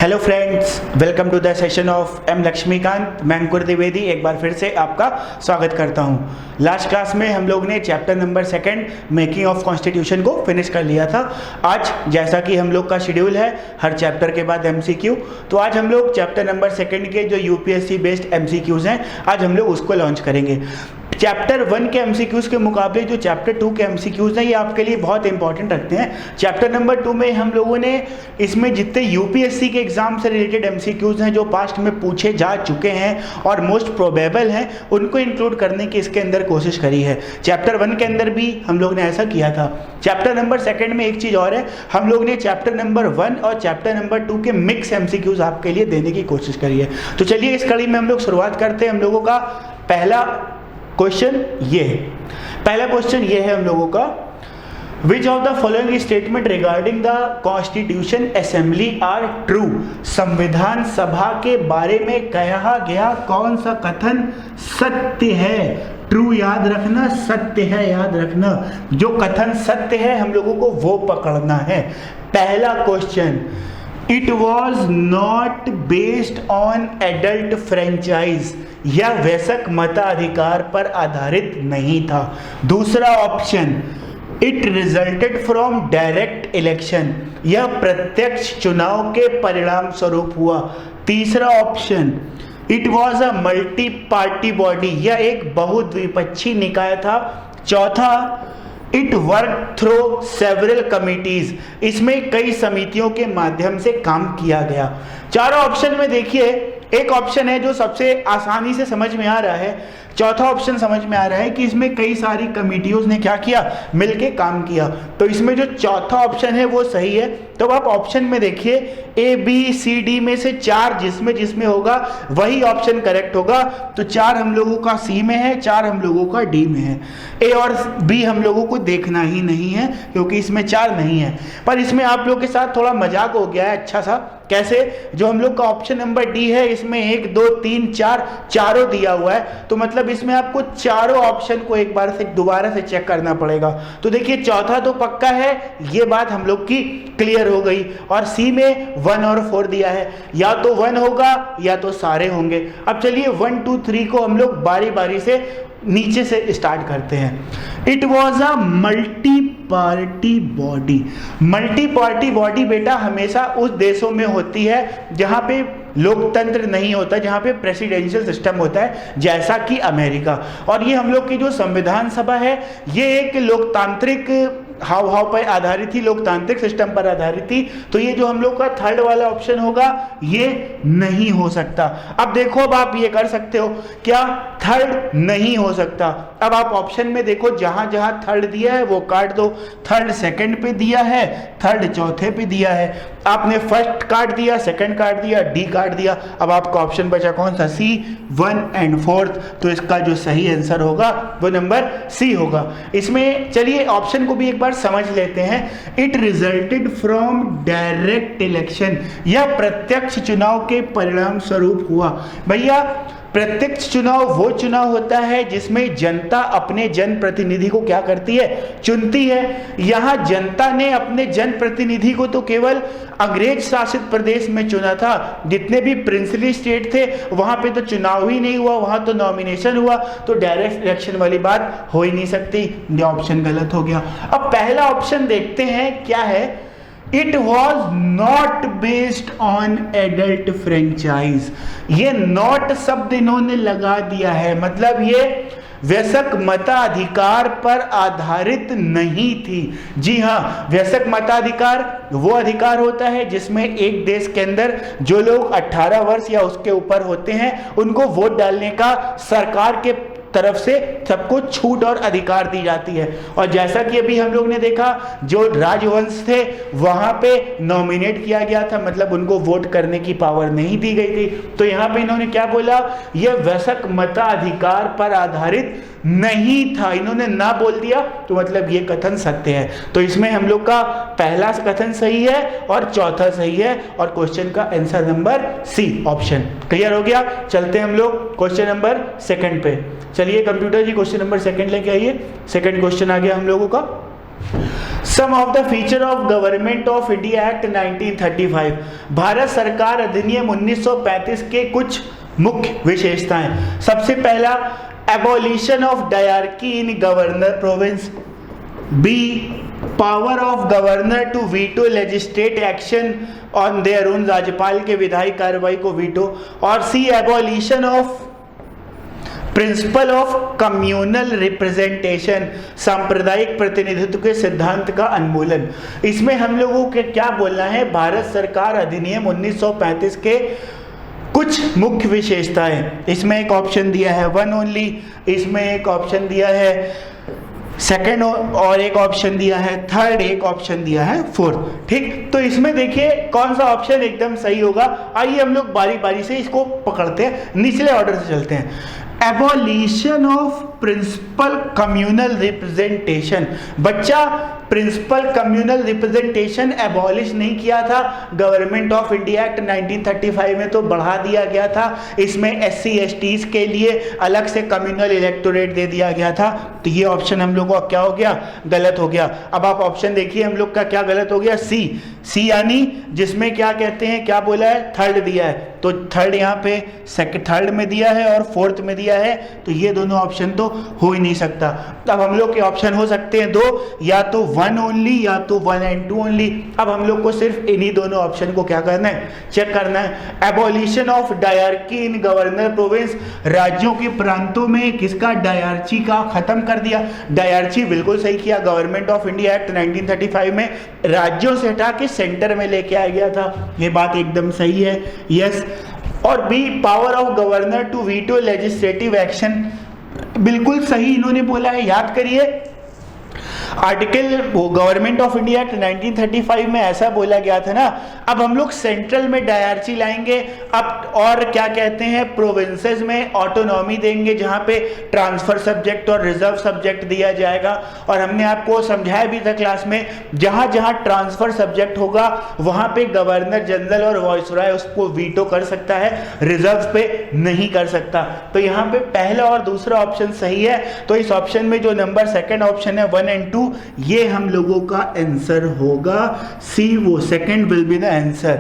Hello friends, welcome to the session of M Laxmikanth. मैं अंकुर द्विवेदी एक बार फिर से आपका स्वागत करता हूं। लास्ट क्लास में हम लोग ने chapter number 2 making of constitution को फिनिश कर लिया था। आज जैसा कि हम लोग का शेड्यूल है हर चैप्टर के बाद एमसीक्यू, तो आज हम लोग चैप्टर नंबर 2 के जो यूपीएससी बेस्ड एमसीक्यूज हैं आज हम लोग उसको लॉन्च करेंगे। चैप्टर 1 के एमसीक्यूज के मुकाबले जो चैप्टर 2 के एमसीक्यूज हैं ये आपके लिए बहुत इंपॉर्टेंट रखते हैं। चैप्टर नंबर 2 में हम लोगों ने इसमें जितने यूपीएससी के एग्जाम से रिलेटेड एमसीक्यूज हैं जो पास्ट में पूछे जा चुके हैं और मोस्ट प्रोबेबल हैं उनको इंक्लूड करने की इसके अंदर कोशिश करी है। चैप्टर 1 के अंदर भी हम लोग ने ऐसा किया था। चैप्टर नंबर 2 में एक चीज़ और है, हम लोग ने चैप्टर नंबर 1 और चैप्टर नंबर 2 के मिक्स एमसीक्यूज आपके लिए देने की कोशिश करी है। तो चलिए इस कड़ी में हम लोग शुरुआत करते हैं। हम लोगों का पहला क्वेश्चन ये है, पहला क्वेश्चन ये है हम लोगों का, which of the following statement regarding the constitution assembly are true. संविधान सभा के बारे में कहा गया कौन सा कथन सत्य है। ट्रू याद रखना, सत्य है याद रखना। जो कथन सत्य है हम लोगों को वो पकड़ना है। पहला question, it was not based on adult franchise, यह वयस्क मताधिकार पर आधारित नहीं था। दूसरा option, it resulted from direct election, यह प्रत्यक्ष चुनाव के परिणाम स्वरूप हुआ। तीसरा option, it was a multi party body, यह एक बहुद्विपक्षीय निकाय था। चौथा, it work through several committees, इसमें कई समितियों के माध्यम से काम किया गया। चारों ऑप्शन में देखिए, एक ऑप्शन है जो सबसे आसानी से समझ में आ रहा है, चौथा ऑप्शन समझ में आ रहा है कि इसमें कई सारी कमिटियों ने क्या किया, मिलके काम किया। तो इसमें जो चौथा ऑप्शन है वो सही है। तो आप ऑप्शन में देखिए ए बी सी डी में से 4 जिसमें होगा वही ऑप्शन करेक्ट होगा। तो 4 हम लोगों का सी में है, 4 हम लोगों का डी में है। ए और बी हम लोगों को देखना ही नहीं है क्योंकि इसमें 4 नहीं है। पर इसमें आप लोगों के साथ थोड़ा मजाक हो गया है अच्छा सा। कैसे? जो हम लोग का ऑप्शन नंबर डी है इसमें 1 2 3 4 चारों दिया हुआ है, तो मतलब इसमें आपको चारों ऑप्शन को एक बार से दोबारा से चेक करना पड़ेगा। तो देखिए चौथा तो पक्का है, ये बात हम लोग की क्लियर हो गई। और सी में 1 और 4 दिया है, या तो 1 होगा या तो सारे होंगे। अब चलिए 1 2 3 को हम लोग बारी बारी से नीचे से स्टार्ट करते हैं। It was a multi party body. Multi party body बेटा हमेशा उस देशों में होती है जहां पे लोकतंत्र नहीं होता, जहां पे प्रेसिडेंशियल सिस्टम होता है, जैसा कि अमेरिका। और ये हम लोग की जो संविधान सभा है ये एक लोकतांत्रिक हाव भाव पर आधारित थी, लोकतांत्रिक सिस्टम पर आधारित थी। तो ये जो हम लोग का थर्ड वाला ऑप्शन होगा ये नहीं हो सकता। अब देखो, अब आप ये कर सकते हो क्या, थर्ड नहीं हो सकता। अब आप ऑप्शन में देखो, जहां जहां थर्ड दिया है वो काट दो। थर्ड सेकंड पे दिया है, थर्ड चौथे पे दिया है। आपने फर्स्ट काट दिया, सेकंड काट दिया, डी काट दिया। अब आपका ऑप्शन बचा कौन सा, सी, 1 एंड 4। तो इसका जो सही आंसर होगा वो नंबर सी होगा। इसमें चलिए ऑप्शन को भी एक बार समझ लेते हैं। It resulted from direct election, यह प्रत्यक्ष चुनाव के परिणाम स्वरूप हुआ। भैया प्रत्यक्ष चुनाव वो चुनाव होता है जिसमें जनता अपने जनप्रतिनिधि को क्या करती है, चुनती है। यहां जनता ने अपने जनप्रतिनिधि को तो केवल अंग्रेज शासित प्रदेश में चुना था, जितने भी प्रिंसली स्टेट थे वहां पे तो चुनाव ही नहीं हुआ, वहां तो नॉमिनेशन हुआ। तो डायरेक्ट इलेक्शन वाली बात हो ही नहीं सकती, ये ऑप्शन गलत हो गया। अब पहला ऑप्शन देखते हैं क्या है, it was not based on adult franchise. ये नॉट शब्द इन्होंने लगा दिया है, मतलब ये वयस्क मताधिकार पर आधारित नहीं थी। जी हाँ, वयस्क मताधिकार वो अधिकार होता है जिसमें एक देश के अंदर जो लोग 18 वर्ष या उसके ऊपर होते हैं उनको वोट डालने का सरकार के तरफ से सबको छूट और अधिकार दी जाती है। और जैसा कि अभी हम लोग ने देखा, जो राजवंश थे वहां पे नॉमिनेट किया गया था, मतलब उनको वोट करने की पावर नहीं दी गई थी। तो यहाँ पे इन्होंने क्या बोला, यह वयस्क मताधिकार पर आधारित नहीं था, इन्होंने ना बोल दिया, तो मतलब ये कथन सत्य है। तो इसमें हम लोग का पहला कथन सही है और चौथा सही है, और क्वेश्चन का answer number C option. Clear हो गया? चलते हैं हम लोग क्वेश्चन नंबर 2 पे। चलिए कंप्यूटर जी क्वेश्चन नंबर 2 लेके आइए। सेकंड क्वेश्चन आ गया हम लोगों का, sum of the feature of government of India act 1935, Bharat सरकार अधिनियम 1935 के कुछ मुख्य विशेषताएं। सबसे पहला, abolition of dyarchy in governor province. B, power of governor to veto legislate action on their own, राज्यपाल के विधायी कार्रवाई को वीटो। और C, abolition of principle of communal representation, सांप्रदायिक प्रतिनिधित्व के सिद्धांत का उन्मूलन। इसमें हम लोगों के क्या बोलना है, भारत सरकार अधिनियम 1935 के कुछ मुख्य विशेषताएं। इसमें एक ऑप्शन दिया है वन ओनली, इसमें एक ऑप्शन दिया है सेकंड, और एक ऑप्शन दिया है थर्ड, एक ऑप्शन दिया है फोर्थ। ठीक, तो इसमें देखिए कौन सा ऑप्शन एकदम सही होगा। आइए हम लोग बारी बारी से इसको पकड़ते हैं, निचले ऑर्डर से चलते हैं। Abolition of principal communal representation, बच्चा प्रिंसिपल कम्युनल रिप्रेजेंटेशन एबॉलिश नहीं किया था, गवर्नमेंट ऑफ इंडिया एक्ट 1935 में तो बढ़ा दिया गया था। इसमें SC STs के लिए अलग से कम्युनल इलेक्टोरेट दे दिया गया था। तो ये ऑप्शन हम लोग का क्या हो गया, गलत हो गया। अब आप ऑप्शन देखिए हम लोग का क्या गलत हो गया, सी यानी जिसमें क्या कहते हैं, क्या बोला है, थर्ड दिया है, तो थर्ड यहाँ पे थर्ड में दिया है और फोर्थ में दिया है, तो ये दोनों ऑप्शन तो हो ही नहीं सकता। अब हम लोग के ऑप्शन हो सकते हैं दो, या तो वन ओनली या तो 1 and 2 ओनली। अब हम लोग को सिर्फ इन्हीं दोनों ऑप्शन को क्या करना है, चेक करना है। Abolition of dyarchy in governor province, राज्यों के प्रांतों में किसका, डायरची का खत्म कर दिया। डायरची बिल्कुल सही किया, गवर्नमेंट ऑफ इंडिया एक्ट 1935 में राज्यों से हटा के सेंटर में लेके आ गया था, ये बात एकदम सही है, यस। और B, power of governor to veto legislative action, बिल्कुल सही इन्होंने बोला है। याद करिए article government of India act 1935 में ऐसा बोला गया था ना। अब हम लोग सेंट्रल में डायरची लाएंगे, अब और क्या कहते हैं, प्रोविंसेस में ऑटोनॉमी देंगे, जहां पे ट्रांसफर सब्जेक्ट और रिजर्व सब्जेक्ट दिया जाएगा। और हमने आपको समझाया भी था क्लास में, जहां जहां ट्रांसफर सब्जेक्ट होगा वहां पे गवर्नर जनरल और वाइसरॉय उसको वीटो कर सकता है, रिजर्व पे नहीं कर सकता। तो यहाँ पे पहला और दूसरा ऑप्शन सही है। तो इस ऑप्शन में जो नंबर सेकंड ऑप्शन है 1 and 2, ये हम लोगों का आंसर होगा सी, वो second will be the answer,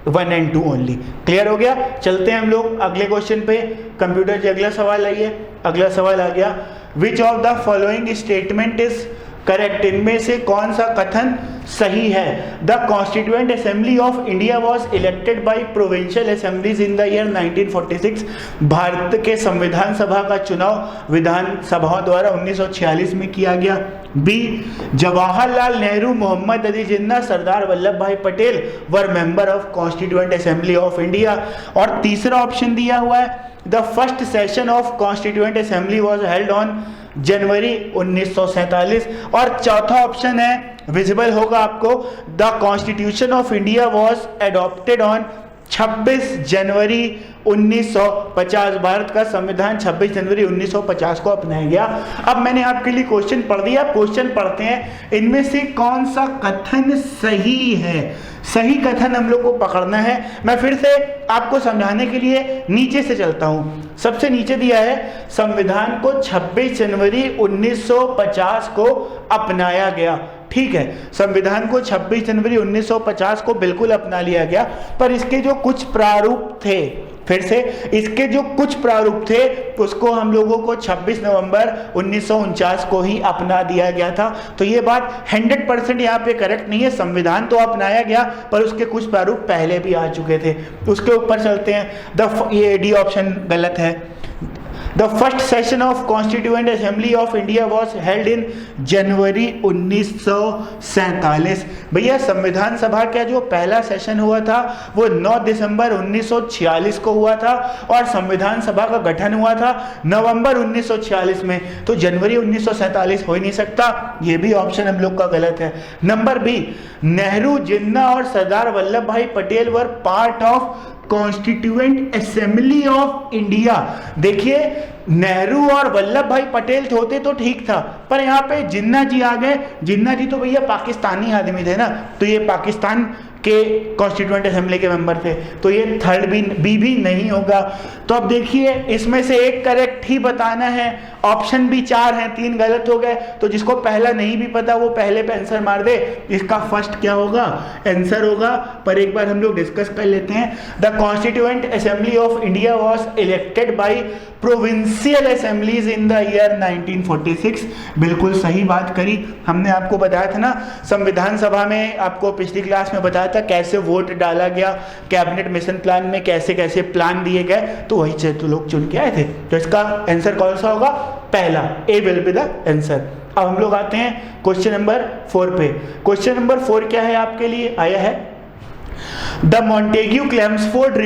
1 and 2 only. Clear हो गया। चलते हैं हम लोग अगले क्वेश्चन पे। कंप्यूटर जी अगला सवाल आइए, अगला सवाल आ गया, विच of the following statement is correct, इनमें से कौन सा कथन सही है। The constituent assembly of India was elected by provincial assemblies in the year 1946, Bharat के संविधान सभा का चुनाव विधानसभाओं द्वारा 1946 में किया गया। B, Jawaharlal Nehru, Mohammad Ali Jinnah, Sardar Vallabhbhai Patel were member of constituent assembly of India. और तीसरा ऑप्शन दिया हुआ है, the first session of constituent assembly was held on January 1947। और चौथा ऑप्शन है, विजिबल होगा आपको, the constitution of India was adopted on 26 January 1950, Bharat का संविधान 26 जनवरी 1950 को अपनाया गया। अब मैंने आपके लिए क्वेश्चन पढ़ दिया, क्वेश्चन पढ़ते हैं, इनमें से कौन सा कथन सही है। सही कथन हम लोग को पकड़ना है। मैं फिर से आपको समझाने के लिए नीचे से चलता हूं। सबसे नीचे दिया है, संविधान को 26 जनवरी 1950 को अपनाया गया। ठीक है, संविधान को 26 जनवरी 1950 को बिल्कुल अपना लिया गया, पर इसके जो कुछ प्रारूप थे, फिर से इसके जो कुछ प्रारूप थे उसको हम लोगों को 26 नवंबर 1949 को ही अपना दिया गया था। तो ये बात 100% यहाँ पे करेक्ट नहीं है। संविधान तो अपनाया गया पर उसके कुछ प्रारूप पहले भी आ चुके थे। उसके ऊपर चलते हैं। ये डी ऑप्शन गलत है। The first session of constituent assembly of India was held in January 1947। भैया संविधान सभा का जो पहला सेशन हुआ था वो 9 दिसंबर 1946 को हुआ था और संविधान सभा का गठन हुआ था नवंबर 1946 में। तो जनवरी 1947 हो ही नहीं सकता। ये भी ऑप्शन हम लोग का गलत है। नंबर बी, नेहरू, जिन्ना और सरदार Vallabhbhai Patel were part of constituent assembly of India. देखिए नेहरू और वल्लभ भाई पटेल होते तो ठीक था, पर यहाँ पे जिन्ना जी आ गए। जिन्ना जी तो भैया पाकिस्तानी आदमी थे ना, तो ये पाकिस्तान के कॉन्स्टिट्यूएंट असेंबली के मेंबर थे, तो ये थर्ड बी भी नहीं होगा। तो अब देखिए इसमें से एक करेक्ट ही बताना है, ऑप्शन भी 4 हैं, 3 गलत हो गए, तो जिसको पहला नहीं भी पता वो पहले पे आंसर मार दे। इसका फर्स्ट क्या होगा, आंसर होगा, पर एक बार हम लोग डिस्कस कर लेते हैं। The constituent assembly of India was elected by provincial assemblies in the year 1946। बिल्कुल सही बात करी, हमने आपको बताया था ना संविधान सभा में, आपको पिछली क्लास में बताया था कैसे वोट डाला गया, कैबिनेट मिशन प्लान में कैसे कैसे प्लान दिए गए, तो वही तो लोग चुन के आए थे। तो इसका आंसर कौन सा होगा, पहला, ए विल बी द आंसर। अब हम लोग आते हैं क्वेश्चन नंबर 4 पे। क्वेश्चन नंबर 4 क्या है आपके लिए आया है, the Montagu Chelmsford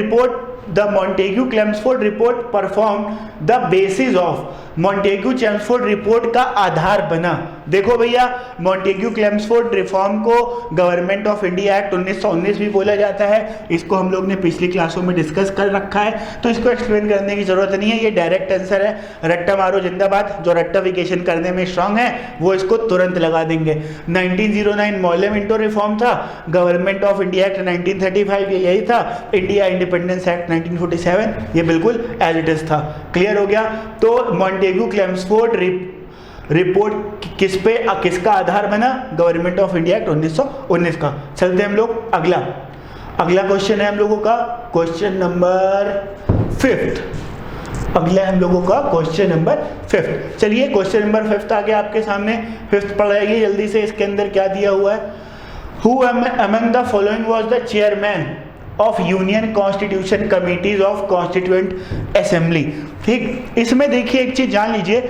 report perform the basis of. Montagu Chelmsford report का आधार बना। देखो भैया, मॉन्टेग्यू क्लेम्सफोर्ड रिफॉर्म को गवर्नमेंट ऑफ इंडिया एक्ट 1919 भी बोला जाता है। इसको हम लोग ने पिछली क्लासों में डिस्कस कर रखा है, तो इसको एक्सप्लेन करने की जरूरत नहीं है, ये डायरेक्ट आंसर है। रट्टा मारो जिंदाबाद, जो रट्टाफिकेशन करने में स्ट्रांग है वो इसको तुरंत लगा देंगे। 1909 मॉले मिंटो रिफॉर्म था, गवर्नमेंट ऑफ इंडिया एक्ट 1935 ये यही था, इंडिया इंडिपेंडेंस एक्ट 1947 ये बिल्कुल एज इट इज था। क्लियर हो गया। तो मॉन्टेग्यू क्लेम्सफोर्ड रिपोर्ट किसका आधार बना, गवर्नमेंट ऑफ इंडिया एक्ट 1919 का। चलते हम लोग अगला क्वेश्चन है हम लोगों का क्वेश्चन नंबर 5। अगला हम लोगों का क्वेश्चन नंबर 5। चलिए क्वेश्चन नंबर 5 आ गया आपके सामने, 5 पढ़ाइए जल्दी से। इसके अंदर क्या दिया हुआ है, who among the following was the chairman of union constitution committees of constituent assembly. ठीक, इसमें देखिए एक चीज जान लीजिए,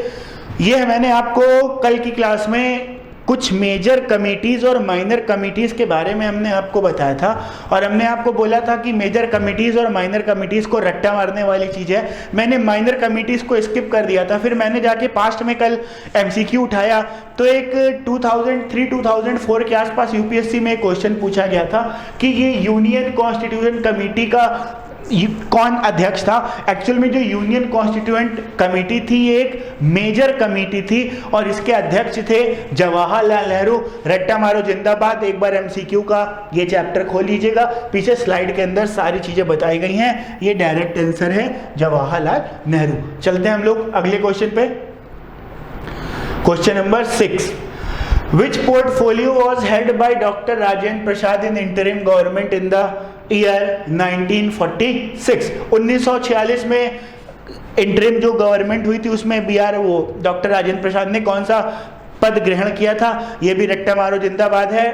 ये मैंने आपको कल की क्लास में कुछ मेजर कमिटीज और माइनर कमिटीज के बारे में हमने आपको बताया था, और हमने आपको बोला था कि मेजर कमिटीज और माइनर कमिटीज को रट्टा मारने वाली चीज है। मैंने माइनर कमिटीज को स्किप कर दिया था, फिर मैंने जाके पास्ट में कल एमसीक्यू उठाया, तो एक 2003-2004 के आसपास यूपीएससी में एक क्वेश्चन पूछा गया था कि ये यूनियन कॉन्स्टिट्यूशन कमेटी का कौन अध्यक्ष था। एक्चुअल में जो यूनियन कॉन्स्टिट्यूएंट कमेटी थी ये एक मेजर कमेटी थी, और इसके अध्यक्ष थे जवाहरलाल नेहरू। रट्टा मारो जिंदाबाद। एक बार एमसीक्यू का ये चैप्टर खोल लीजिएगा, पीछे स्लाइड के अंदर सारी चीजें बताई गई हैं, ये डायरेक्ट आंसर है जवाहरलाल नेहरू। चलते हैं हम लोग अगले क्वेश्चन पे, question number 6। Which portfolio was held by Dr. Rajendra Prasad in interim government in the year 1946? 1946 में इंटरिम जो गवर्नमेंट हुई थी उसमें डॉक्टर राजेंद्र प्रसाद ने कौन सा पद ग्रहण किया था? ये भी रट्टा मारो जिंदाबाद है,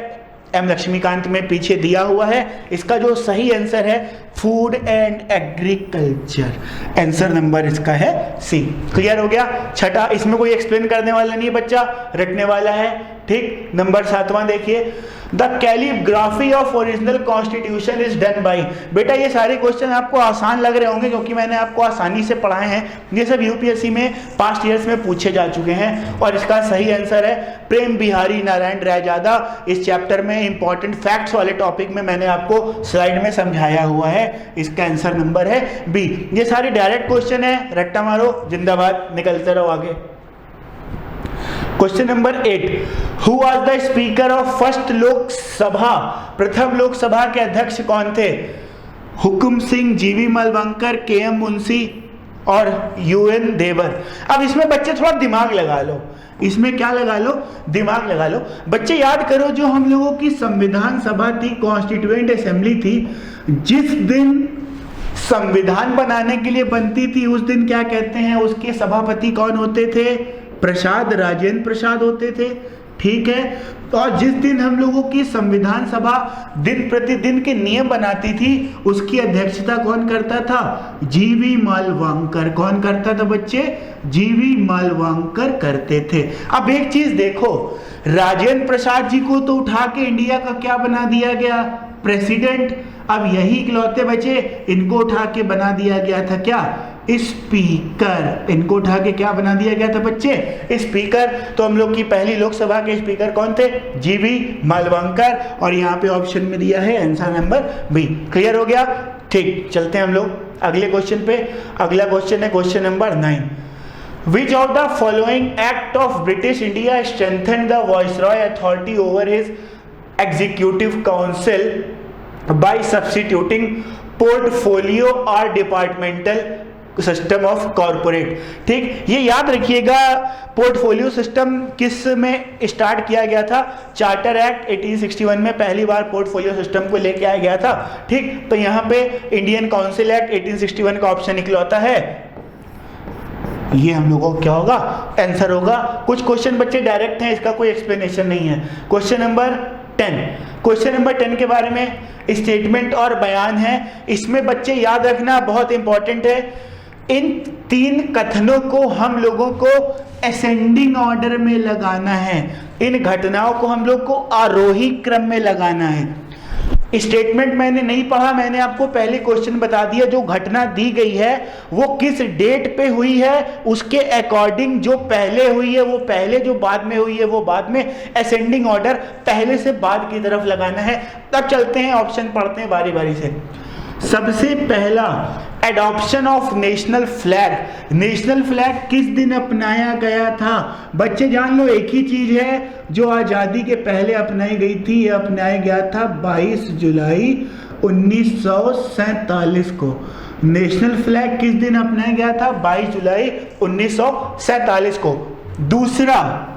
एम लक्ष्मीकांत में पीछे दिया हुआ है। इसका जो सही आंसर है food and agriculture, answer number इसका है सी। क्लियर हो गया। छठा, इसमें कोई एक्सप्लेन करने वाला नहीं है बच्चा, रटने वाला है। ठीक, नंबर 7वां देखिए, the calligraphy of original constitution is done by. बेटा ये सारे क्वेश्चन आपको आसान लग रहे होंगे क्योंकि मैंने आपको आसानी से पढ़ाए हैं, ये सब यूपीएससी में पास्ट ईयर्स में पूछे जा चुके हैं, और इसका सही आंसर है प्रेम बिहारी नारायण रायजादा। इस चैप्टर में इंपॉर्टेंट फैक्ट्स वाले टॉपिक में मैंने आपको स्लाइड में समझाया हुआ है, इसका आंसर नंबर है बी। ये सारे डायरेक्ट क्वेश्चन है, रट्टा मारो जिंदाबाद, निकलते रहो आगे। Question number 8, who was the speaker of first Lok Sabha? प्रथम लोकसभा के अध्यक्ष कौन थे? हुकुम सिंह, जीवी मलवंकर, केएम मुंशी और यूएन देवर। अब इसमें बच्चे थोड़ा दिमाग लगा लो, इसमें क्या लगा लो, दिमाग लगा लो। बच्चे याद करो जो हम लोगों की संविधान सभा थी, कॉन्स्टिट्यूएंट असेंबली थी, जिस दिन संविधान बनाने के लिए बनती थी उस दिन क्या कहते हैं, उसके सभापति कौन होते थे? प्रसाद, राजेंद्र प्रसाद होते थे। ठीक है, और जिस दिन हम लोगों की संविधान सभा दिन प्रतिदिन के नियम बनाती थी उसकी अध्यक्षता कौन करता था? जीवी मालवांकर। कौन करता था बच्चे? जीवी मालवांकर करते थे। अब एक चीज देखो, राजेंद्र प्रसाद जी को तो उठा के इंडिया का क्या बना दिया गया? प्रेसिडेंट। अब यही इकलौते बचे, इनको उठा के बना दिया गया था क्या? स्पीकर। इनको उठा के क्या बना दिया गया था बच्चे? स्पीकर। तो हम लोग की पहली लोकसभा के स्पीकर कौन थे? जीवी मालवांकर, और यहाँ पे ऑप्शन में दिया है आंसर नंबर बी। क्लियर हो गया। ठीक, चलते हैं हम लोग अगले क्वेश्चन पे। अगला क्वेश्चन है question number 9, which of the following act of British India strengthen the viceroy authority over his executive council bye substituting portfolio और डिपार्टमेंटल सिस्टम ऑफ कॉर्पोरेट। ठीक, ये याद रखिएगा, पोर्टफोलियो सिस्टम किस में स्टार्ट किया गया था? चार्टर एक्ट 1861 में पहली बार पोर्टफोलियो सिस्टम को लेके आया गया था। ठीक, तो यहाँ पे इंडियन काउंसिल एक्ट 1861 का ऑप्शन निकलता है, ये हम लोगों को क्या होगा? आंसर होगा। कुछ क्वेश्चन बच्चे डायरेक्ट हैं, इसका कोई एक्सप्लेनेशन नहीं है। क्वेश्चन नंबर 10 के बारे में स्टेटमेंट और बयान है। इसमें बच्चे याद रखना बहुत इंपॉर्टेंट है, इन 3 कथनों को हम लोगों को असेंडिंग ऑर्डर में लगाना है। इन घटनाओं को हम लोग को आरोही क्रम में लगाना है। स्टेटमेंट मैंने नहीं पढ़ा, मैंने आपको पहले क्वेश्चन बता दिया, जो घटना दी गई है वो किस डेट पे हुई है, उसके अकॉर्डिंग जो पहले हुई है वो पहले, जो बाद में हुई है वो बाद में, असेंडिंग ऑर्डर पहले से बाद की तरफ लगाना है। तब चलते हैं, ऑप्शन पढ़ते हैं बारी बारी से। सबसे पहला, adoption of national flag. National flag किस दिन अपनाया गया था? बच्चे जान लो, एक ही चीज है जो आज़ादी के पहले अपनाई गई थी, यह अपनाया गया था 22 जुलाई 1947 को। नेशनल फ्लैग किस दिन अपनाया गया था? 22 जुलाई 1947 को। दूसरा,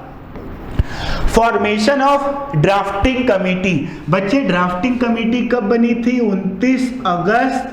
फॉर्मेशन ऑफ ड्राफ्टिंग कमेटी। बच्चे, ड्राफ्टिंग कमेटी कब बनी थी? 29 अगस्त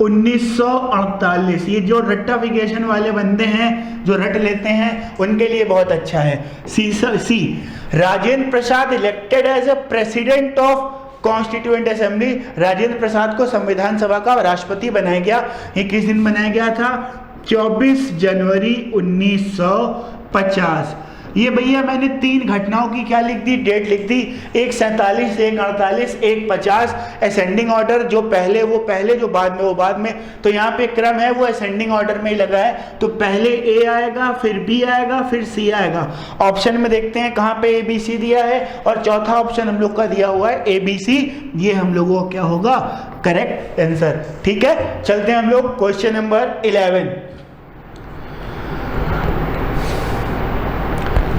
1948। ये जो रट्टाफिकेशन वाले बंदे हैं, जो रट लेते हैं, उनके लिए बहुत अच्छा है। C, Rajendra Prasad elected as a president of constituent assembly. Rajendra Prasad को संविधान सभा का राष्ट्रपति बनाया गया। ये किस दिन बनाया गया था? 24 जनवरी 1950। ये भैया मैंने 3 घटनाओं की क्या लिख दी? डेट लिख दी। एक 47, एक 48, एक 50। असेंडिंग ऑर्डर, जो पहले वो पहले, जो बाद में वो बाद में। तो यहाँ पे क्रम है वो असेंडिंग ऑर्डर में ही लगा है, तो पहले ए आएगा, फिर बी आएगा, फिर सी आएगा। ऑप्शन में देखते हैं कहाँ पे ABC दिया है, और चौथा ऑप्शन हम लोग का दिया हुआ है ABC। ये हम लोगों को क्या होगा? Correct answer. ठीक है, चलते हैं हम लोग question number 11।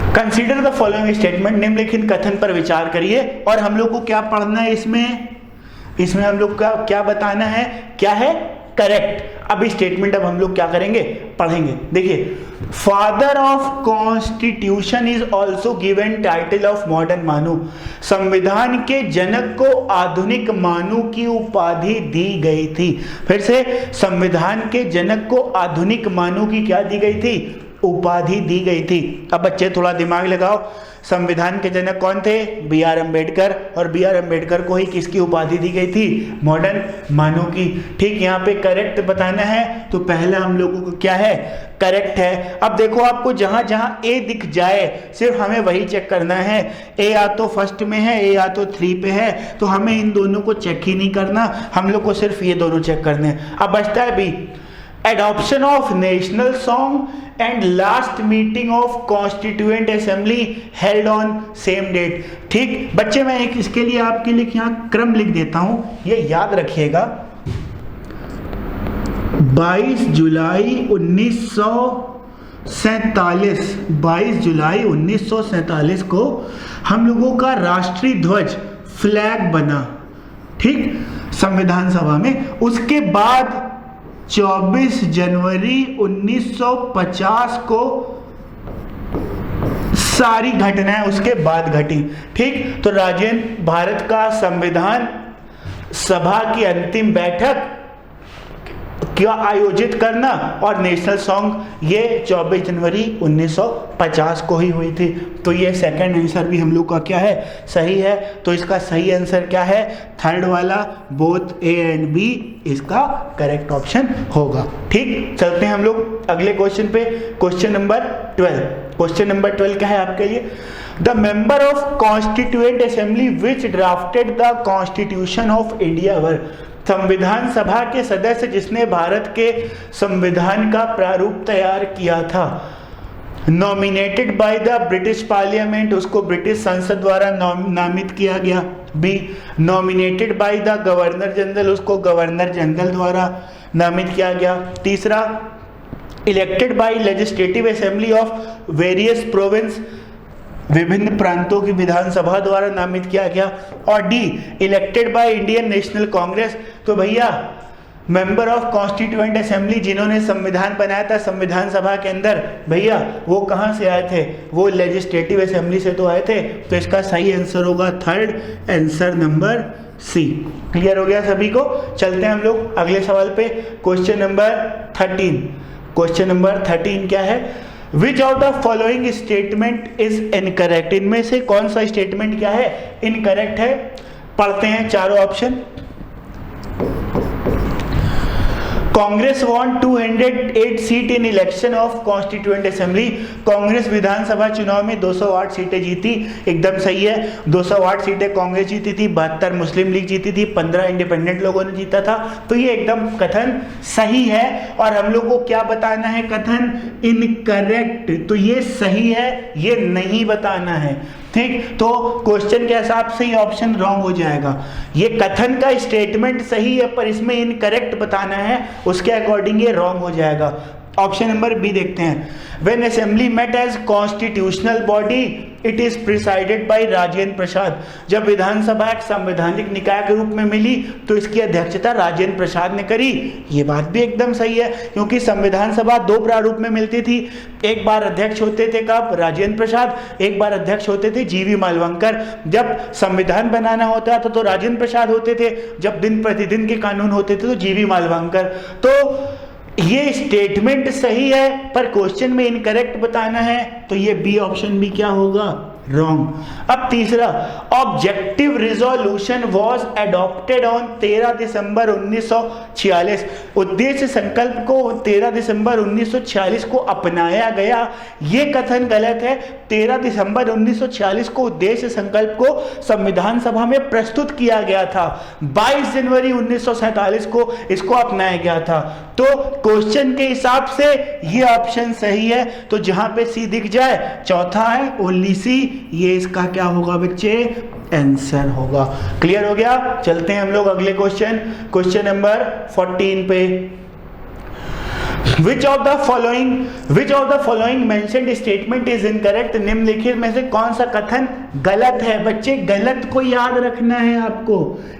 Consider the following statement. निम्नलिखित कथन पर विचार करिए। और हम लोग को क्या पढ़ना है इसमें हम लोग का क्या बताना है? क्या है? करेक्ट। अब स्टेटमेंट अब हम लोग क्या करेंगे? पढ़ेंगे। देखिए, father of constitution is also given title of modern मानू। संविधान के जनक को आधुनिक मानू की उपाधि दी गई थी। फिर से, संविधान के जनक को आधुनिक मानू की क्या दी गई थी? उपाधि दी गई थी। अब बच्चे थोड़ा दिमाग लगाओ, संविधान के जनक कौन थे? BR अम्बेडकर। और BR अम्बेडकर को ही किसकी उपाधि दी गई थी? मॉडर्न मानव की। ठीक, यहाँ पे करेक्ट बताना है, तो पहला हम लोगों को क्या है? करेक्ट है। अब देखो, आपको जहां जहां ए दिख जाए सिर्फ हमें वही चेक करना है। ए या तो फर्स्ट में है, ए या तो 3 पे है, तो हमें इन दोनों को चेक ही नहीं करना, हम लोग को सिर्फ ये दोनों चेक करने हैं। अब बचता है B, adoption of national song and last meeting of constituent assembly held on same date. ठीक बच्चे, मैं एक इसके लिए आपके लिए यहाँ क्रम लिख देता हूं, ये याद रखिएगा। 22 जुलाई 1947 को हम लोगों का राष्ट्रीय ध्वज फ्लैग बना, ठीक, संविधान सभा में। उसके बाद 24 जनवरी 1950 को सारी घटनाएं उसके बाद घटी। ठीक, तो राजेंद्र भारत का संविधान सभा की अंतिम बैठक क्या आयोजित करना और नेशनल सॉन्ग ये 24 जनवरी 1950 को ही हुई थी। तो ये सेकंड आंसर भी हम लोग का क्या है? सही है। तो इसका सही आंसर क्या है? थर्ड वाला, बोथ ए एंड बी इसका करेक्ट ऑप्शन होगा। ठीक, चलते हैं हम लोग अगले क्वेश्चन पे। Question number 12। क्वेश्चन नंबर 12 क्या है आपके लिए? The member of constituent assembly which drafted the constitution of India were. संविधान सभा के सदस्य जिसने भारत के संविधान का प्रारूप तैयार किया था। Nominated by the British parliament, उसको ब्रिटिश संसद द्वारा नामित किया गया। B, nominated by the governor general, उसको गवर्नर जनरल द्वारा नामित किया गया। तीसरा, elected by legislative assembly of various province, विभिन्न प्रांतों की विधानसभा द्वारा नामित किया गया। और D, elected by Indian national Congress. तो भैया मेंबर ऑफ कॉन्स्टिट्यूएंट असेंबली जिन्होंने संविधान बनाया था संविधान सभा के अंदर, भैया वो कहाँ से आए थे? वो लेजिस्लेटिव असेंबली से तो आए थे। तो इसका सही आंसर होगा third, answer number C. Clear हो गया सभी को? चलते हैं हम लोग अगले सवाल पे। Question number 13। क्वेश्चन नंबर 13 क्या है? विच out of following statement is incorrect? इनमें से कौन सा स्टेटमेंट क्या है? इनकरेक्ट है। पढ़ते हैं चारों option. Congress won 208 seat in election of constituent assembly. Congress विधानसभा चुनाव में 208 सीटें जीती, एकदम सही है। 208 सीटें कांग्रेस जीती थी, 72 मुस्लिम लीग जीती थी, 15 इंडिपेंडेंट लोगों ने जीता था। तो ये एकदम कथन सही है। और हम लोग को क्या बताना है? कथन इनकरेक्ट। तो ये सही है, ये नहीं बताना है। ठीक, तो क्वेश्चन के हिसाब से ये ऑप्शन रॉन्ग हो जाएगा। ये कथन का स्टेटमेंट सही है पर इसमें इनकरेक्ट बताना है, उसके अकॉर्डिंग ये रॉन्ग हो जाएगा। ऑप्शन नंबर बी देखते हैं। When assembly met as constitutional body it is presided by Rajendra Prasad. जब विधानसभा एक संवैधानिक निकाय के रूप में मिली तो इसकी अध्यक्षता राजेंद्र प्रसाद ने करी। ये बात भी एकदम सही है, क्योंकि संविधान सभा दो प्रारूप में मिलती थी। एक बार अध्यक्ष होते थे कब? राजेंद्र प्रसाद। एक बार अध्यक्ष होते थे जीवी मालवंकर। जब संविधान बनाना होता था तो राजेंद्र प्रसाद होते थे, जब दिन प्रतिदिन के कानून होते थे तो जीवी मालवंकर। तो ये स्टेटमेंट सही है पर क्वेश्चन में इनकरेक्ट बताना है, तो ये बी ऑप्शन भी क्या होगा? रॉन्ग। अब तीसरा, objective resolution was adopted on 13 दिसंबर 1946। उद्देश्य संकल्प को 13 दिसंबर 1946 को अपनाया गया, ये कथन गलत है। 13 दिसंबर 1946 को उद्देश्य संकल्प को संविधान सभा में प्रस्तुत किया गया था। 22 जनवरी 1947 को इसको अपनाया गया था। तो क्वेश्चन के हिसाब से ये ऑप्शन सही है। तो जहां पे सी दिख जाए, चौथा है ओनली सी, ये इसका क्या होगा बच्चे? आंसर होगा। क्लियर हो गया? चलते हैं हम लोग अगले क्वेश्चन, क्वेश्चन नंबर 14 पे। Which of the following mentioned statement is incorrect? निम्नलिखित में से कौन सा कथन गलत है? बच्चे गलत को याद रखना है आपको।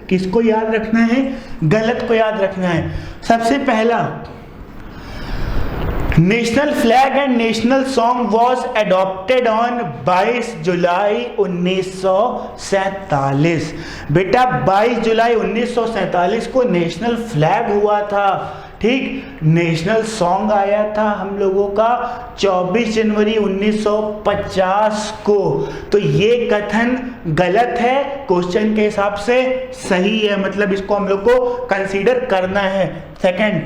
किसको याद रखना है? गलत को याद रखना है। सबसे पहला, national flag and national song was adopted on 22 जुलाई 1947। बेटा 22 जुलाई 1947 को नेशनल फ्लैग हुआ था। ठीक, नेशनल सॉन्ग आया था हम लोगों का 24 जनवरी 1950 को। तो ये कथन गलत है, क्वेश्चन के हिसाब से सही है, मतलब इसको हम लोग को कंसीडर करना है। Second,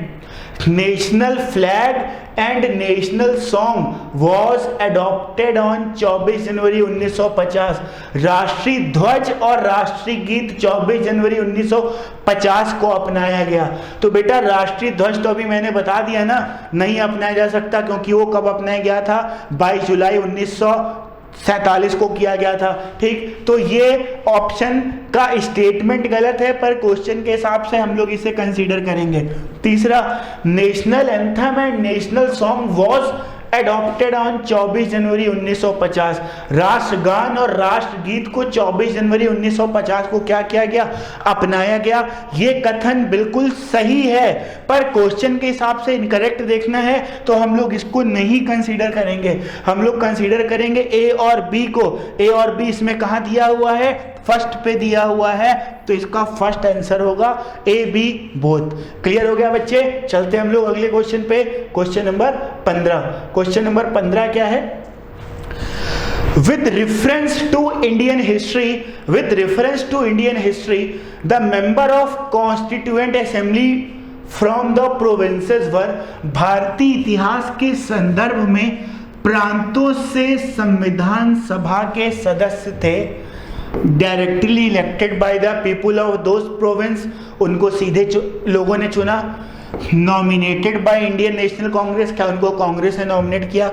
national flag and national song was adopted on 24 जनवरी 1950। राष्ट्रीय ध्वज और राष्ट्रीय गीत 24 जनवरी 1950 को अपनाया गया। तो बेटा राष्ट्रीय ध्वज तो अभी मैंने बता दिया ना, नहीं अपनाया जा सकता, क्योंकि वो कब अपनाया गया था? 22 जुलाई 1947 को किया गया था। ठीक, तो ये ऑप्शन का स्टेटमेंट गलत है पर क्वेश्चन के हिसाब से हम लोग इसे कंसीडर करेंगे। तीसरा, national anthem and national song was adopted on 24 जनवरी 1950। राष्ट्रगान और राष्ट्रगीत को 24 जनवरी 1950 को क्या किया गया? अपनाया गया। ये कथन बिल्कुल सही है पर क्वेश्चन के हिसाब से इनकरेक्ट देखना है, तो हम लोग इसको नहीं कंसीडर करेंगे। हम लोग कंसीडर करेंगे ए और बी को। ए और बी इसमें कहाँ दिया हुआ है? फर्स्ट पे दिया हुआ है, तो इसका फर्स्ट आंसर होगा ए बी बोथ। क्लियर हो गया बच्चे? चलते हम लोग अगले क्वेश्चन पे, क्वेश्चन नंबर 15। क्वेश्चन नंबर 15 क्या है? With reference to Indian history, the member of Constituent Assembly from the provinces were। भारतीय इतिहास के संदर्भ में प्रांतों से संविधान सभा के सदस्य थे। Directly elected by the people of those province, उनको सीधे लोगों ने चुना। Nominated by Indian national Congress, क्या उनको कांग्रेस ने नॉमिनेट किया?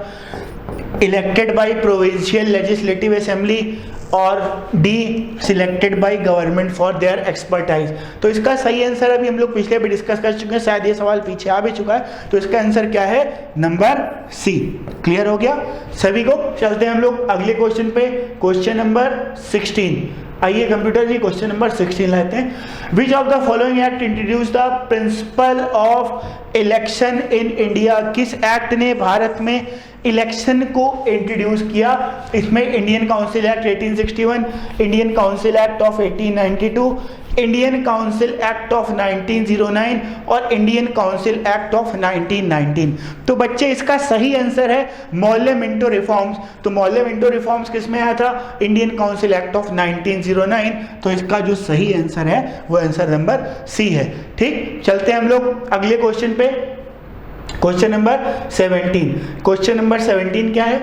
Elected by provincial legislative assembly, और D selected by government for their expertise. तो इसका सही आंसर अभी हम लोग पिछले भी डिस्कस कर चुके हैं, शायद ये सवाल पीछे आ भी चुका है, तो इसका आंसर क्या है, नंबर सी। क्लियर हो गया सभी को? चलते हैं हम लोग अगले क्वेश्चन पे, क्वेश्चन नंबर 16। आइए कंप्यूटर जी क्वेश्चन नंबर 16 लेते हैं। विच of the following act introduce the principle of election in India? किस एक्ट ने भारत में इलेक्शन को इंट्रोड्यूस किया? इसमें Indian council act 1861, Indian council act of 1892, Indian council act of 1909 और इंडियन काउंसिल एक्ट ऑफ 1919। तो बच्चे इसका सही आंसर है मौर्य मिंटो रिफॉर्म्स। तो मौर्य मिंटो रिफॉर्म्स किस में आया था? Indian council act of 1909। तो इसका जो सही आंसर है वो आंसर नंबर सी है। ठीक, चलते हैं हम लोग अगले क्वेश्चन पे, क्वेश्चन नंबर 17। क्वेश्चन नंबर 17 क्या है?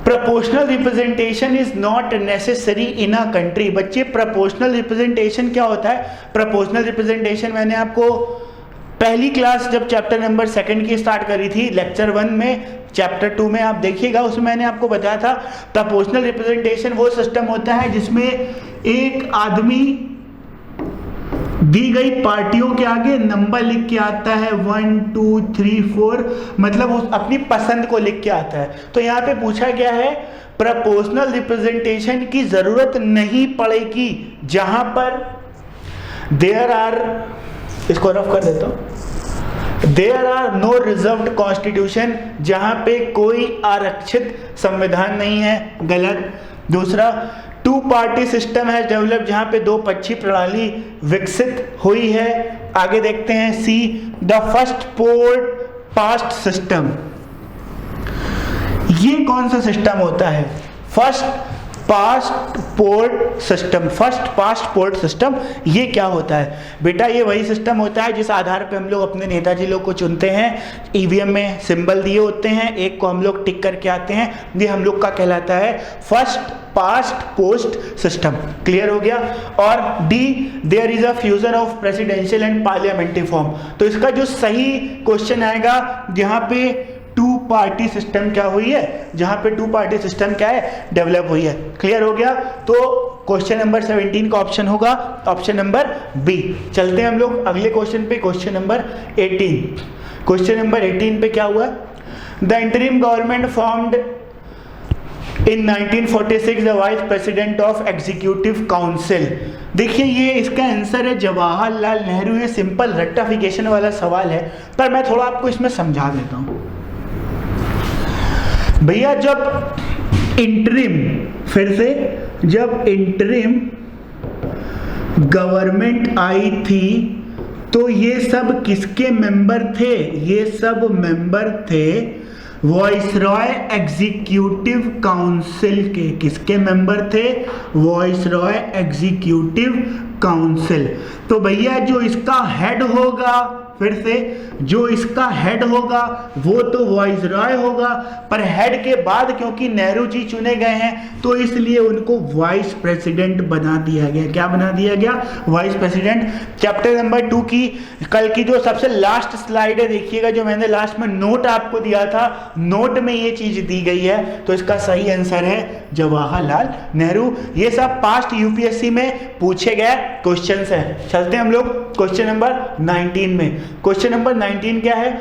Proportional representation is not necessary in a country. बच्चे प्रोपोर्शनल रिप्रेजेंटेशन क्या होता है? प्रोपोर्शनल रिप्रेजेंटेशन मैंने आपको पहली क्लास जब चैप्टर नंबर 2 की स्टार्ट करी थी, लेक्चर 1 में, चैप्टर 2 में आप देखिएगा, उसमें मैंने आपको बताया था प्रोपोर्शनल रिप्रेजेंटेशन वो सिस्टम होता है जिसमें एक आदमी दी गई पार्टियों के आगे नंबर लिख के आता है 1 2 3 4, मतलब उस अपनी पसंद को लिख के आता है। तो यहाँ पे पूछा गया है प्रोपोर्शनल रिप्रेजेंटेशन की जरूरत नहीं पड़ेगी जहां पर देयर आर, इसको रफ कर देता हूं, there are no reserved constitution, जहां पे कोई आरक्षित संविधान नहीं है, गलत। दूसरा, टू पार्टी सिस्टम है डेवलप, जहां पे दो पक्षी प्रणाली विकसित हुई है। आगे देखते हैं C, the first post past system. ये कौन सा सिस्टम होता है? First past post system. First past post system ये क्या होता है बेटा? ये वही सिस्टम होता है जिस आधार पे हम लोग अपने नेताजी लोग को चुनते हैं। ईवीएम में सिंबल दिए होते हैं, एक को हम लोग टिक करके आते हैं, ये हम लोग का कहलाता है first past post system. Clear हो गया? और D, there is a fusion of presidential and parliamentary form. तो इसका जो सही क्वेश्चन आएगा जहां पे टू पार्टी सिस्टम क्या हुई है, जहां पे टू पार्टी सिस्टम क्या है, डेवलप हुई है। क्लियर हो गया? तो क्वेश्चन नंबर 17 का ऑप्शन होगा ऑप्शन नंबर बी। चलते हैं हम लोग अगले क्वेश्चन पे, क्वेश्चन नंबर 18। क्वेश्चन नंबर 18 पे क्या हुआ? The interim government formed in 1946 the vice president of executive council. देखिए ये इसका आंसर है जवाहरलाल नेहरू। ये सिंपल रेक्टिफिकेशन वाला सवाल है, पर मैं थोड़ा आपको इसमें समझा देता हूं भैया। जब इंटरिम, फिर से, जब इंटरिम गवर्नमेंट आई थी तो ये सब किसके मेंबर थे? ये सब मेंबर थे वॉइसरॉय एग्जीक्यूटिव काउंसिल के। किसके मेंबर थे? Viceroy executive council. तो भैया जो इसका हेड होगा, फिर से, जो इसका हेड होगा वो तो वॉइसरॉय होगा, पर हेड के बाद क्योंकि नेहरू जी चुने गए हैं तो इसलिए उनको वाइस प्रेसिडेंट बना दिया गया। क्या बना दिया गया? Vice president. चैप्टर नंबर 2 की कल की जो सबसे लास्ट स्लाइड है देखिएगा, जो मैंने लास्ट में नोट आपको दिया था, नोट में ये चीज दी गई है। तो इसका सही आंसर है जवाहरलाल नेहरू। ये सब पास्ट यूपीएससी में पूछे गए क्वेश्चंस हैं। चलते हैं हम लोग क्वेश्चन नंबर 19 में। क्वेश्चन नंबर 19 क्या है?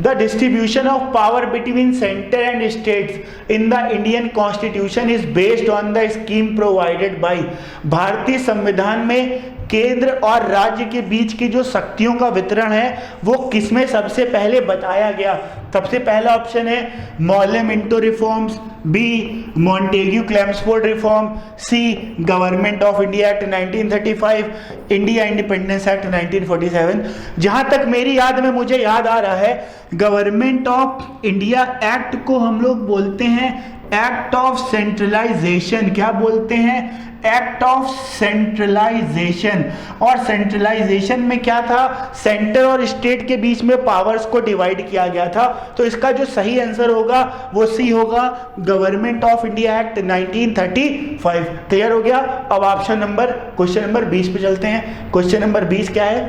The distribution of power between centre and states in the Indian constitution is based on the scheme provided by. भारतीय संविधान में केंद्र और राज्य के बीच की जो शक्तियों का वितरण है वो किसमें सबसे पहले बताया गया? सबसे पहला ऑप्शन है Morley Minto reforms, B Montagu Chelmsford reform, C government of India act 1935, India independence act 1947। जहां तक मेरी याद में मुझे याद आ रहा है, गवर्नमेंट ऑफ इंडिया एक्ट को हम लोग बोलते हैं एक्ट ऑफ सेंट्रलाइजेशन। क्या बोलते हैं? Act of centralisation. और सेंट्रलाइजेशन में क्या था? सेंटर और स्टेट के बीच में पावर्स को डिवाइड किया गया था। तो इसका जो सही आंसर होगा वो सी होगा, government of India act 1935। Clear हो गया? अब ऑप्शन नंबर, क्वेश्चन नंबर 20 पे चलते हैं। क्वेश्चन नंबर 20 क्या है?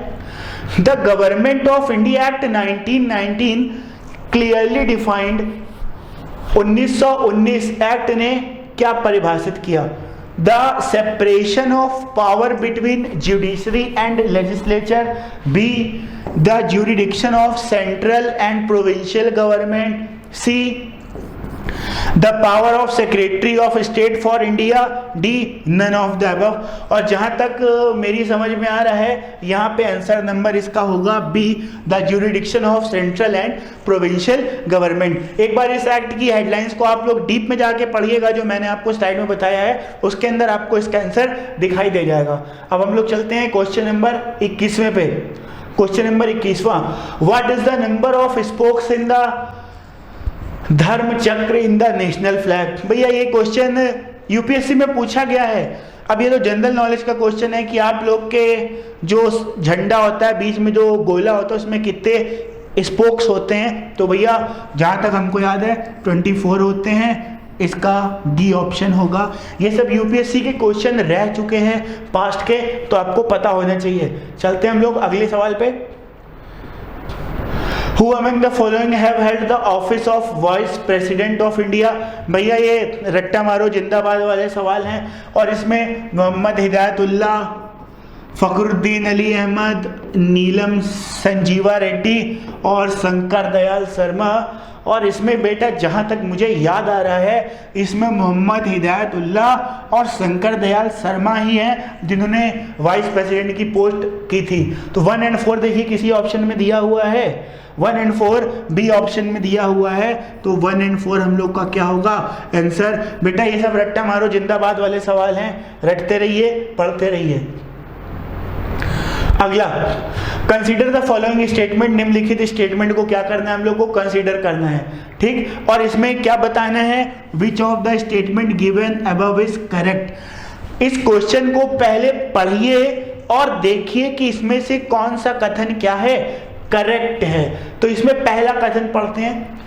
The government of India act 1919 clearly defined. 1919 act ने क्या परिभाषित किया? The separation of power between judiciary and legislature, B the jurisdiction of central and provincial government, C the power of secretary of state for India, D none of the above. और जहां तक मेरी समझ में आ रहा है यहाँ पे आंसर नंबर इसका होगा B the jurisdiction of central and provincial government. एक बार इस एक्ट की हेडलाइंस को आप लोग डीप में जाके पढ़िएगा, जो मैंने आपको स्लाइड में बताया है उसके अंदर आपको इसका आंसर दिखाई दे जाएगा। अब हम लोग चलते हैं क्वेश्चन नंबर 21वें पे। क्वेश्चन नंबर 21वां, what is the number of spokes in the Dharma Chakra in the national flag. भैया ये क्वेश्चन यूपीएससी में पूछा गया है। अब ये तो जनरल नॉलेज का क्वेश्चन है कि आप लोग के जो झंडा होता है बीच में जो गोला होता है उसमें कितने स्पोक्स होते हैं। तो भैया जहां तक हमको याद है 24 होते हैं, इसका डी ऑप्शन होगा। ये सब यूपीएससी के क्वेश्चन रह चुके हैं पास्ट के, तो आपको पता होना चाहिए। चलते हैं हम लोग अगले सवाल पे। Who among the following have held the office of Vice President of India? भैया ये रट्टा मारो जिंदाबाद वाले सवाल हैं और इसमें मोहम्मद हिदायतुल्लाह, फखरुद्दीन अली अहमद, नीलम संजीवा रेड्डी और शंकर दयाल शर्मा। और इसमें बेटा जहाँ तक मुझे याद आ रहा है इसमें मोहम्मद हिदायतुल्लाह और शंकर दयाल शर्मा ही हैं जिन्होंने वाइस प्रेसिडेंट की पोस्ट की थी। तो 1 और 4 देखिए किसी ऑप्शन में दिया हुआ है, 1 और 4 बी ऑप्शन में दिया हुआ है। तो 1 और 4 हम लोग का क्या होगा आंसर। बेटा ये सब रट्टा मारो जिंदाबाद वाले सवाल हैं, रटते रहिए, पढ़ते रहिए। अगला, कंसीडर द फॉलोइंग स्टेटमेंट, निम्नलिखित स्टेटमेंट को क्या करना है हम लोग को कंसीडर करना है, ठीक। और इसमें क्या बताना है, विच of the statement given above is correct. इस क्वेश्चन को पहले पढ़िए और देखिए कि इसमें से कौन सा कथन क्या है करेक्ट है। तो इसमें पहला कथन पढ़ते हैं,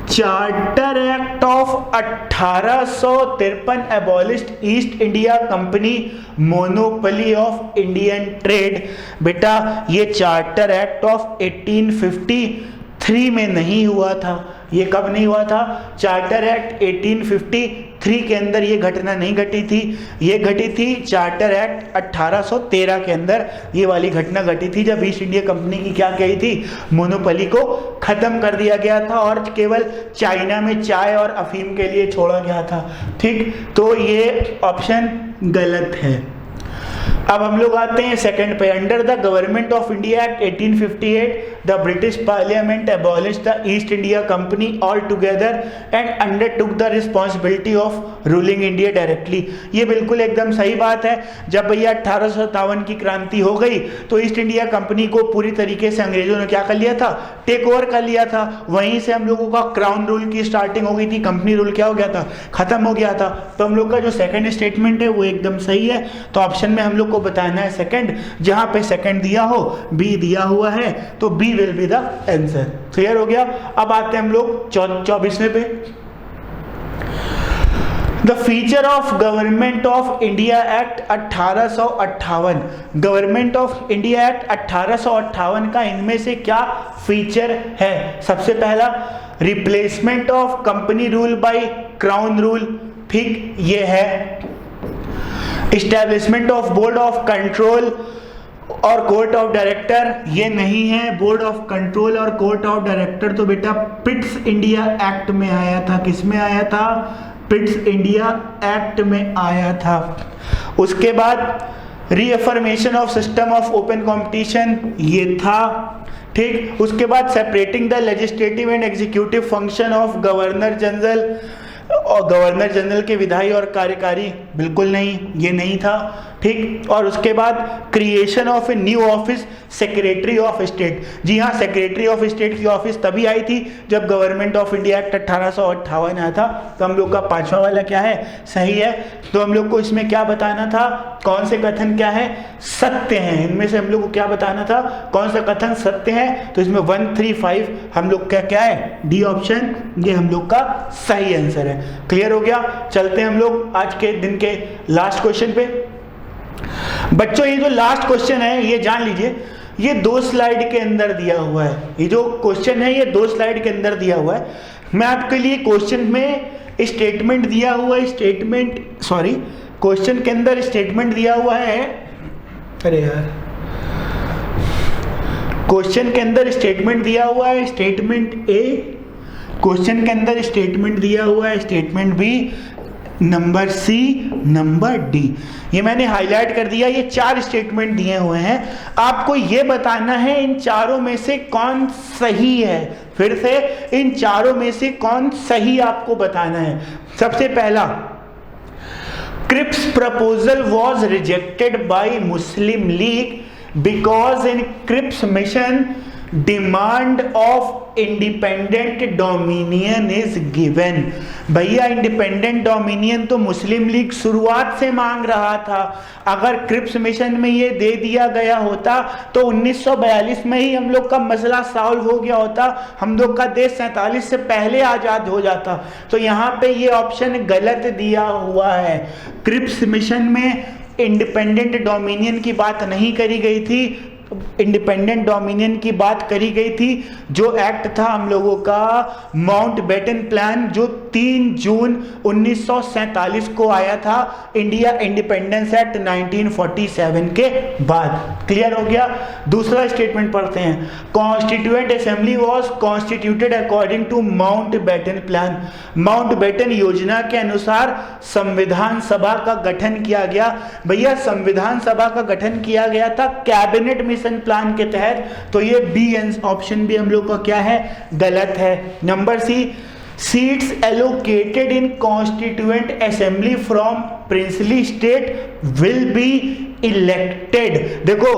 charter act of 1853 abolished east India company monopoly of Indian trade. बेटा ये चार्टर एक्ट ऑफ 1853 में नहीं हुआ था। ये कब नहीं हुआ था? चार्टर एक्ट 1853 के अंदर ये घटना नहीं घटी थी। ये घटी थी चार्टर एक्ट 1813 के अंदर। ये वाली घटना घटी थी जब ईस्ट इंडिया कंपनी की क्या कही थी, मोनोपोली को खत्म कर दिया गया था और केवल चाइना में चाय और अफीम के लिए छोड़ा गया था, ठीक। तो ये ऑप्शन गलत है। अब हम लोग आते हैं सेकंड पे। Under the government of India act 1858 the British parliament abolish the east India company all together and undertook the responsibility of ruling India directly. ये बिल्कुल एकदम सही बात है। जब भैया 1857 की क्रांति हो गई तो ईस्ट इंडिया कंपनी को पूरी तरीके से अंग्रेजों ने क्या कर लिया था, टेक ओवर कर लिया था। वहीं से हम लोगों का क्राउन रूल की स्टार्टिंग हो गई थी, कंपनी रूल क्या हो गया था, खत्म हो गया था। तो हम लोग का जो सेकंड स्टेटमेंट है वो एकदम सही है। तो ऑप्शन में हम लोग को बताना है सेकंड। जहां पे सेकंड दिया हो, बी दिया हुआ है, तो B will be the answer. Clear हो गया। अब आते हैं हम लोग 24वें पे। The feature of government of India act 1858। Government of India act 1858 का इनमें से क्या फीचर है? सबसे पहला, replacement of company rule by crown rule, ठीक, ये है। Establishment of board of control और कोर्ट ऑफ डायरेक्टर, ये नहीं है। बोर्ड ऑफ कंट्रोल और कोर्ट ऑफ डायरेक्टर तो बेटा पिट्स इंडिया एक्ट में आया था। किस में आया था? पिट्स इंडिया एक्ट में आया था। उसके बाद reaffirmation of system of open competition, ये था, ठीक। उसके बाद separating the legislative and executive function of governor general, और गवर्नर जनरल के विधायी और कार्यकारी, बिल्कुल नहीं, ये नहीं था, ठीक। और उसके बाद creation of a new office secretary of state. जी हाँ, सेक्रेटरी ऑफ स्टेट की ऑफिस तभी आई थी जब गवर्नमेंट ऑफ इंडिया एक्ट 1858 आया था। तो हम लोग का पांचवा वाला क्या है, सही है। तो हम लोग को इसमें क्या बताना था, कौन से कथन क्या है, सत्य हैं। इनमें से हम लोग को क्या बताना था, कौन सा कथन सत्य है। तो इसमें 135 हम लोग का क्या है, डी ऑप्शन, ये हम लोग का सही आंसर है। क्लियर हो गया। चलते हैं हम लोग आज के दिन के लास्ट क्वेश्चन पे। बच्चों ये जो लास्ट क्वेश्चन है ये जान लीजिए, ये 2 स्लाइड के अंदर दिया हुआ है। ये जो क्वेश्चन है ये 2 स्लाइड के अंदर दिया हुआ है। मैं आपके लिए क्वेश्चन में स्टेटमेंट दिया हुआ है, क्वेश्चन के अंदर स्टेटमेंट दिया हुआ है, अरे यार, क्वेश्चन के अंदर स्टेटमेंट दिया हुआ है, स्टेटमेंट ए, क्वेश्चन के अंदर स्टेटमेंट दिया हुआ है, statement B, number C, number D. ये मैंने हाईलाइट कर दिया, ये 4 स्टेटमेंट दिए हुए हैं। आपको ये बताना है इन चारों में से कौन सही है। फिर से इन चारों में से कौन सही आपको बताना है। सबसे पहला, Cripps proposal was rejected by Muslim League because in Cripps mission demand of independent dominion is given. भैया इंडिपेंडेंट डोमिनियन तो मुस्लिम लीग शुरुआत से मांग रहा था। अगर क्रिप्स मिशन में ये दे दिया गया होता तो 1942 में ही हम लोग का मसला सॉल्व हो गया होता, हम लोग का देश 47 से पहले आजाद हो जाता। तो यहाँ पे ये ऑप्शन गलत दिया हुआ है। क्रिप्स मिशन में इंडिपेंडेंट डोमिनियन की बात नहीं करी गई थी, इंडिपेंडेंट डोमिनियन की बात करी गई थी। जो एक्ट था हम लोगों का माउंटबेटन प्लान, जो 3 जून 1947 को आया था, इंडिया इंडिपेंडेंस एक्ट 1947 के बाद। क्लियर हो गया। दूसरा स्टेटमेंट पढ़ते हैं, constituent assembly was constituted according to Mountbatten plan. Mountbatten योजना के अनुसार संविधान सभा का गठन किया गया। भैया संविधान सभा का गठन किया गया था कैबिनेट मिशन प्लान के तहत। तो ये बी ऑप्शन भी हम लोग का क्या है, गलत है। Number C, seats allocated in constituent assembly from princely state will be elected. देखो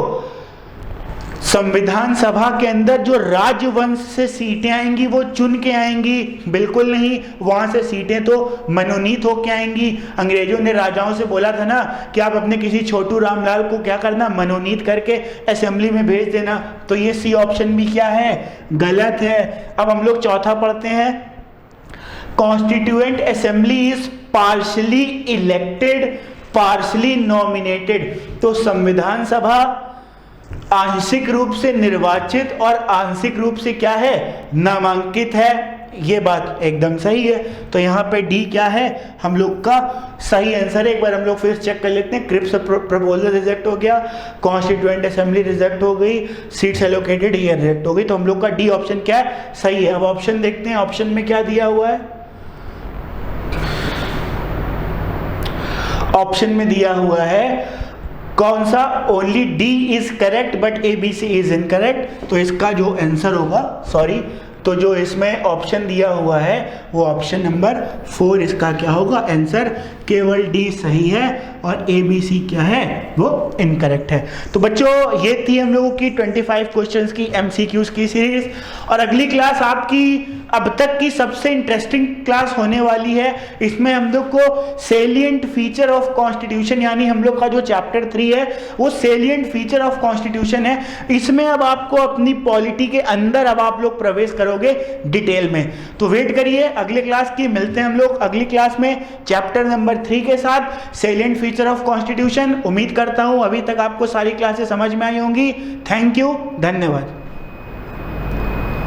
संविधान सभा के अंदर जो राजवंश से सीटें आएंगी वो चुन के आएंगी, बिल्कुल नहीं, वहां से सीटें तो मनोनीत होके आएंगी। अंग्रेजों ने राजाओं से बोला था ना कि आप अपने किसी छोटू रामलाल को क्या करना, मनोनीत करके असेंबली में भेज देना। तो ये सी ऑप्शन भी क्या है, गलत है। अब हम लोग चौथा पढ़ते हैं, constituent assembly is partially elected partially nominated. तो संविधान सभा आंशिक रूप से निर्वाचित और आंशिक रूप से क्या है, नामांकित है। ये बात एकदम सही है। तो यहाँ पे डी क्या है, हम लोग का सही आंसर है। एक बार हम लोग फिर चेक कर लेते हैं। क्रिप्स प्रपोजल रिजेक्ट हो गया, कॉन्स्टिट्यूएंट असेंबली रिजेक्ट हो गई, सीट्स एलोकेटेड ये रिजेक्ट हो गई। तो हम लोग का डी ऑप्शन क्या है, सही है। अब ऑप्शन देखते हैं, ऑप्शन में क्या दिया हुआ है। ऑप्शन में दिया हुआ है कौन सा, only D is correct but A B C is incorrect. तो इसका जो आंसर होगा, सॉरी, तो जो इसमें ऑप्शन दिया हुआ है वो ऑप्शन नंबर 4 इसका क्या होगा आंसर। केवल डी सही है और ए बी सी क्या है, वो इनकरेक्ट है। तो बच्चों ये थी हम लोगों की 25 क्वेश्चंस की एमसीक्यूज की सीरीज। और अगली क्लास आपकी अब तक की सबसे इंटरेस्टिंग क्लास होने वाली है। इसमें हम लोग को सेलिएंट फीचर ऑफ कॉन्स्टिट्यूशन, यानी हम लोग का जो चैप्टर 3 है वो सेलिएंट फीचर ऑफ कॉन्स्टिट्यूशन है। इसमें अब आपको अपनी पॉलिटी के अंदर अब आप लोग प्रवेश करोगे डिटेल में। तो वेट करिए अगले क्लास की, मिलते हैं हम लोग अगली क्लास में चैप्टर नंबर 3 के साथ, सेलिएंट फीचर ऑफ कॉन्स्टिट्यूशन। उम्मीद करता हूं अभी तक आपको सारी क्लासेस समझ में आई होंगी। थैंक यू, धन्यवाद।